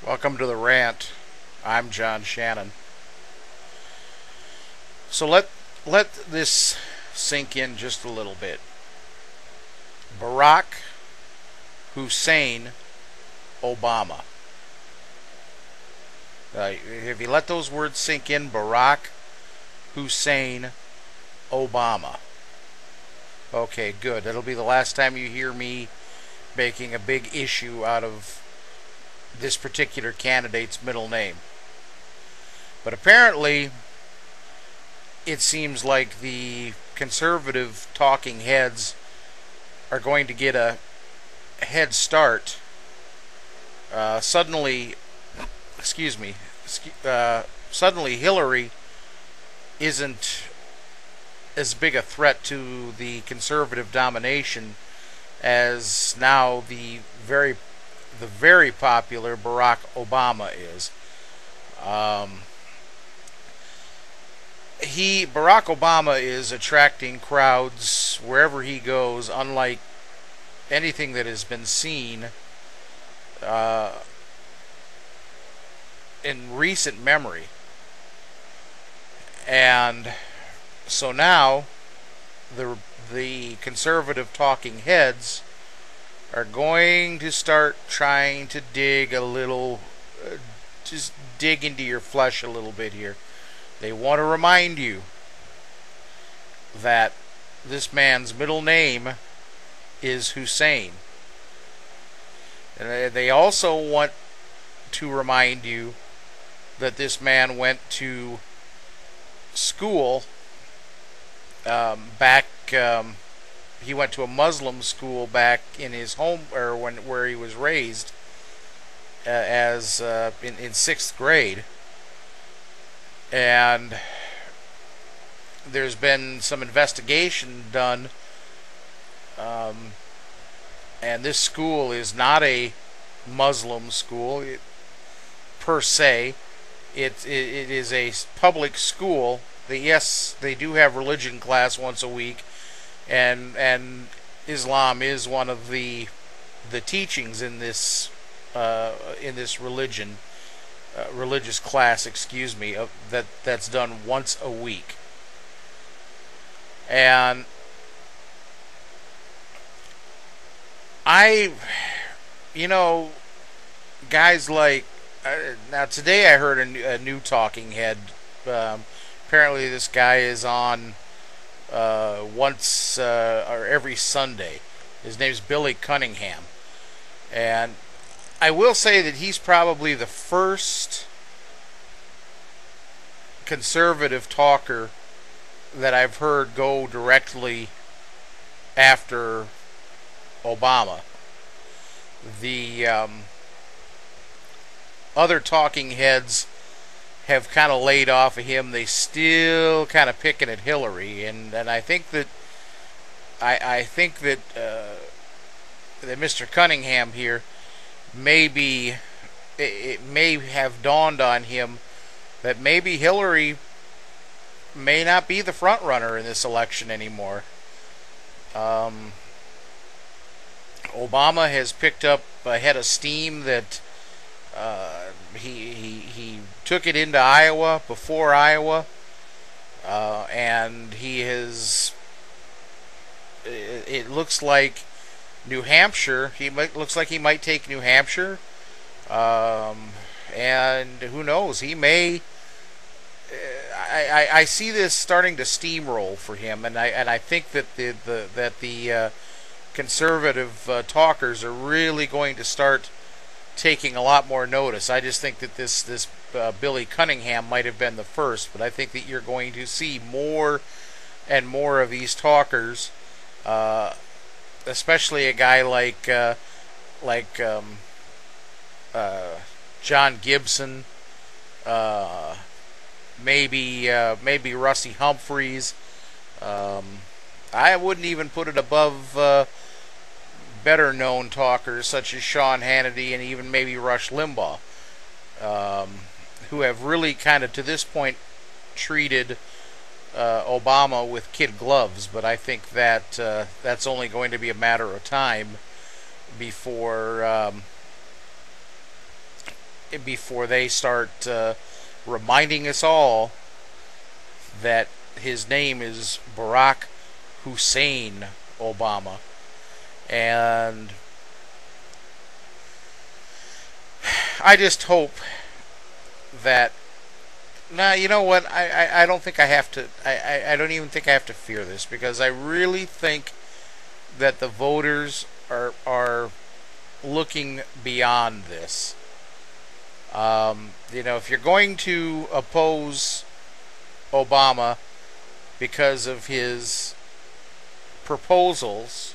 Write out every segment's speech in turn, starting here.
Welcome to the Rant. I'm John Shannon. So let this sink in just a little bit. Barack Hussein Obama. If you let those words sink in, Barack Hussein Obama. Okay, good. That'll be the last time you hear me making a big issue out of this particular candidate's middle name. But apparently, it seems like the conservative talking heads are going to get a head start. Suddenly Hillary isn't as big a threat to the conservative domination as now the very popular Barack Obama is. Barack Obama is attracting crowds wherever he goes, unlike anything that has been seen in recent memory. And so now the conservative talking heads are going to start trying to dig a little, just dig into your flesh a little bit here. They want to remind you that this man's middle name is Hussein. And they also want to remind you that this man went to school he went to a Muslim school back in his home, or where he was raised, as in sixth grade, and there's been some investigation done, and this school is not a Muslim school per se. It is a public school. Yes, they do have religion class once a week, and Islam is one of the teachings in this religious class, that's done once a week. And guys like now today I heard a new talking head. Apparently this guy is on once or every Sunday. His name's Billy Cunningham, and I will say that he's probably the first conservative talker that I've heard go directly after Obama. The other talking heads have kind of laid off of him. They still kind of picking at Hillary, and I think that that Mr. Cunningham here it may have dawned on him that maybe Hillary may not be the front runner in this election anymore. Obama has picked up a head of steam that he took it into Iowa, before Iowa, and he has. It looks like New Hampshire. Looks like he might take New Hampshire, and who knows? He may. I see this starting to steamroll for him, and I think that the conservative talkers are really going to start taking a lot more notice. I just think that this Billy Cunningham might have been the first, but I think that you're going to see more and more of these talkers, especially a guy like John Gibson, maybe Russie Humphreys. I wouldn't even put it above better known talkers such as Sean Hannity and even maybe Rush Limbaugh, who have really kind of to this point treated Obama with kid gloves. But I think that that's only going to be a matter of time before before they start reminding us all that his name is Barack Hussein Obama. And I just hope that, you know what, I don't think I have to, I don't even think I have to fear this, because I really think that the voters are looking beyond this. If you're going to oppose Obama because of his proposals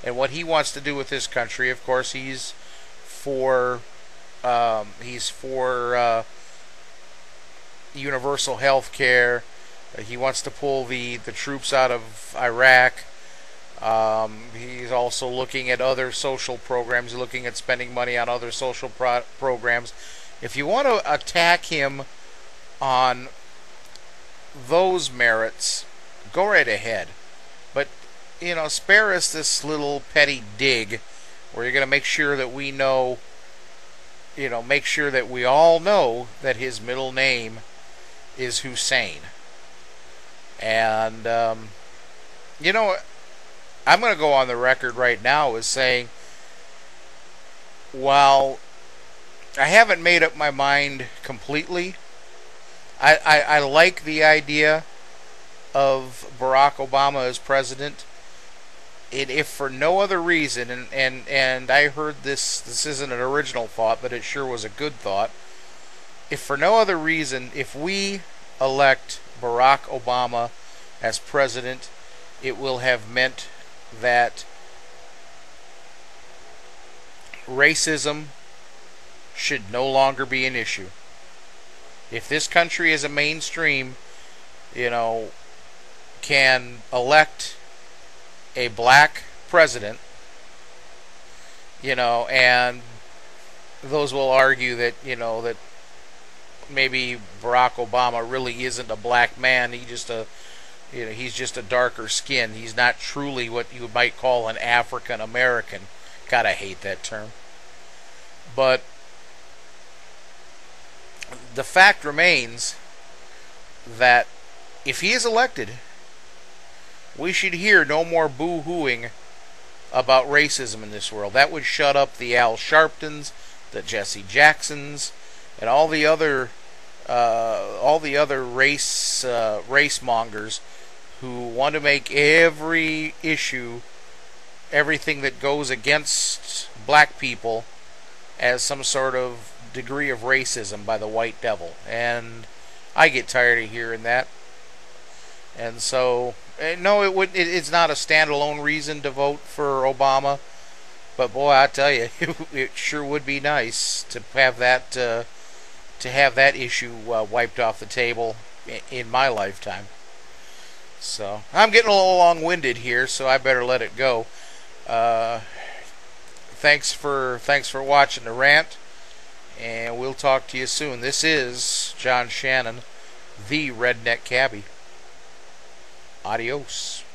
and what he wants to do with this country, of course he's for universal health care. He wants to pull the troops out of Iraq. He's also looking at other social programs, looking at spending money on other social programs. If you want to attack him on those merits, go right ahead. But, spare us this little petty dig where you're going to make sure that we know, make sure that we all know that his middle name is Hussein. And, I'm going to go on the record right now as saying, while I haven't made up my mind completely, I like the idea of Barack Obama as president. If for no other reason, and I heard this isn't an original thought, but it sure was a good thought. If for no other reason, if we elect Barack Obama as president, it will have meant that racism should no longer be an issue. If this country as a mainstream, can elect a black president, and those will argue that, that maybe Barack Obama really isn't a black man. He's just a darker skin. He's not truly what you might call an African American. God, I hate that term. But the fact remains that if he is elected, we should hear no more boo-hooing about racism in this world. That would shut up the Al Sharptons, the Jesse Jacksons, and all the other race mongers who want to make every issue, everything that goes against black people, as some sort of degree of racism by the white devil. And I get tired of hearing that. And so, no, it's not a standalone reason to vote for Obama. But boy, I tell you, it sure would be nice to have that issue wiped off the table in my lifetime. So I'm getting a little long-winded here, so I better let it go. Thanks for watching the rant, and we'll talk to you soon. This is John Shannon, the Redneck Cabbie. Adios.